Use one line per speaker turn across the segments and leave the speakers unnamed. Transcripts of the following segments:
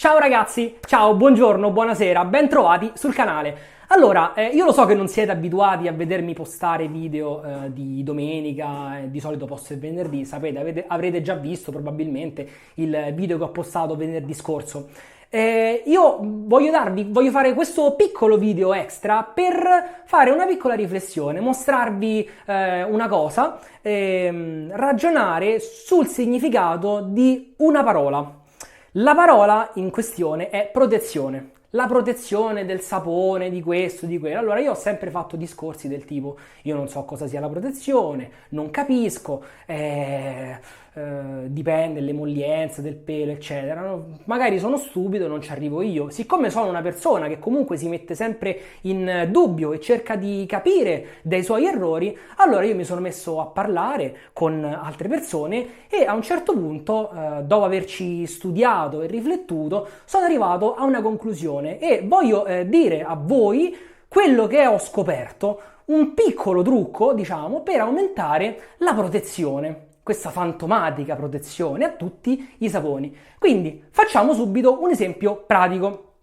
Ciao ragazzi, ciao, buongiorno, buonasera, ben trovati sul canale. Allora, io lo so che non siete abituati a vedermi postare video di domenica, di solito posto il venerdì, sapete, avrete già visto probabilmente il video che ho postato venerdì scorso. Io voglio fare questo piccolo video extra per fare una piccola riflessione, mostrarvi una cosa, ragionare sul significato di una parola. La parola in questione è protezione. La protezione del sapone, di questo, di quello. Allora, io ho sempre fatto discorsi del tipo: io non so cosa sia la protezione, non capisco, dipende dell'emollienza, del pelo, eccetera. No? Magari sono stupido, non ci arrivo io. Siccome sono una persona che comunque si mette sempre in dubbio e cerca di capire dai suoi errori, allora io mi sono messo a parlare con altre persone e a un certo punto, dopo averci studiato e riflettuto, sono arrivato a una conclusione e voglio dire a voi quello che ho scoperto, un piccolo trucco, diciamo, per aumentare la protezione, questa fantomatica protezione a tutti i saponi. Quindi facciamo subito un esempio pratico.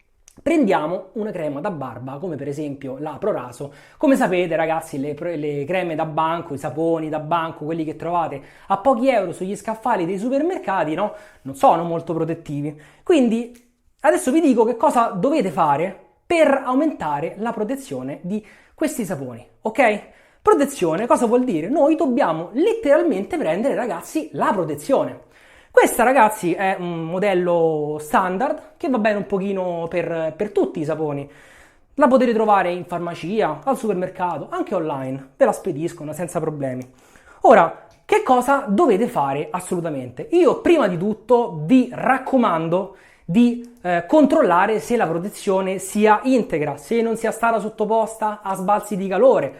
Prendiamo una crema da barba, come per esempio la Proraso. Come sapete ragazzi, le creme da banco, i saponi da banco, quelli che trovate a pochi euro sugli scaffali dei supermercati, no? Non sono molto protettivi. Quindi adesso vi dico che cosa dovete fare per aumentare la protezione di questi saponi, ok? Protezione cosa vuol dire? Noi dobbiamo letteralmente prendere, ragazzi, la protezione. Questa, ragazzi, è un modello standard che va bene un pochino per tutti i saponi. La potete trovare in farmacia, al supermercato, anche online. Ve la spediscono senza problemi. Ora, che cosa dovete fare assolutamente? Io, prima di tutto, vi raccomando di controllare se la protezione sia integra, se non sia stata sottoposta a sbalzi di calore,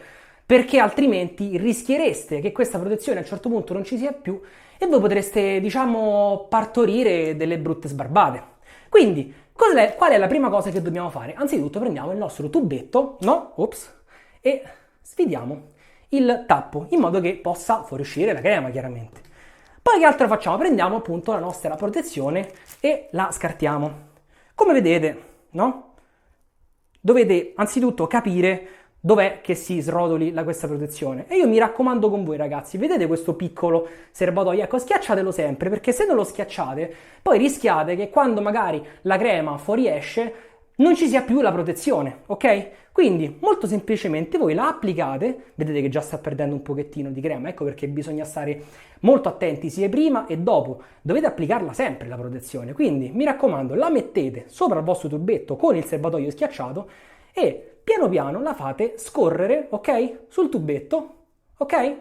perché altrimenti rischiereste che questa protezione a un certo punto non ci sia più e voi potreste, diciamo, partorire delle brutte sbarbate. Quindi, qual è la prima cosa che dobbiamo fare? Anzitutto prendiamo il nostro tubetto, no? Ops, e sfidiamo il tappo in modo che possa fuoriuscire la crema, chiaramente. Poi che altro facciamo? Prendiamo appunto la nostra protezione e la scartiamo. Come vedete, no? Dovete anzitutto capire dov'è che si srotoli questa protezione. E io mi raccomando con voi ragazzi, vedete questo piccolo serbatoio? Ecco, schiacciatelo sempre, perché se non lo schiacciate, poi rischiate che quando magari la crema fuoriesce non ci sia più la protezione, ok? Quindi molto semplicemente voi la applicate, vedete che già sta perdendo un pochettino di crema, ecco perché bisogna stare molto attenti sia prima e dopo, dovete applicarla sempre la protezione, quindi mi raccomando la mettete sopra il vostro tubetto con il serbatoio schiacciato e piano piano la fate scorrere, ok? Sul tubetto, ok?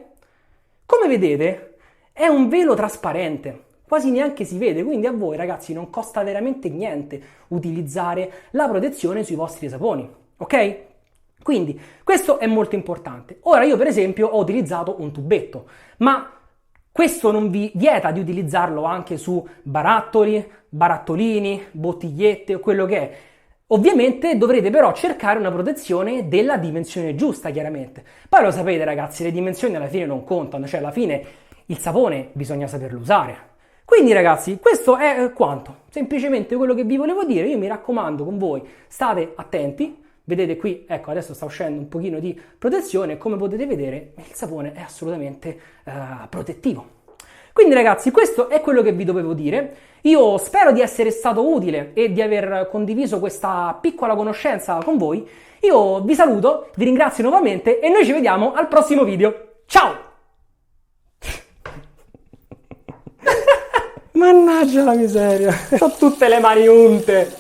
Come vedete è un velo trasparente, quasi neanche si vede, quindi a voi ragazzi non costa veramente niente utilizzare la protezione sui vostri saponi, ok? Quindi questo è molto importante. Ora io per esempio ho utilizzato un tubetto, ma questo non vi vieta di utilizzarlo anche su barattoli, barattolini, bottigliette o quello che è. Ovviamente dovrete però cercare una protezione della dimensione giusta, chiaramente. Poi lo sapete ragazzi, le dimensioni alla fine non contano, cioè alla fine il sapone bisogna saperlo usare. Quindi ragazzi, questo è quanto. Semplicemente quello che vi volevo dire, io mi raccomando con voi, state attenti. Vedete qui, ecco, adesso sta uscendo un pochino di protezione e come potete vedere il sapone è assolutamente protettivo. Quindi ragazzi, questo è quello che vi dovevo dire. Io spero di essere stato utile e di aver condiviso questa piccola conoscenza con voi. Io vi saluto, vi ringrazio nuovamente e noi ci vediamo al prossimo video. Ciao! Mannaggia la miseria, ho tutte le mani unte!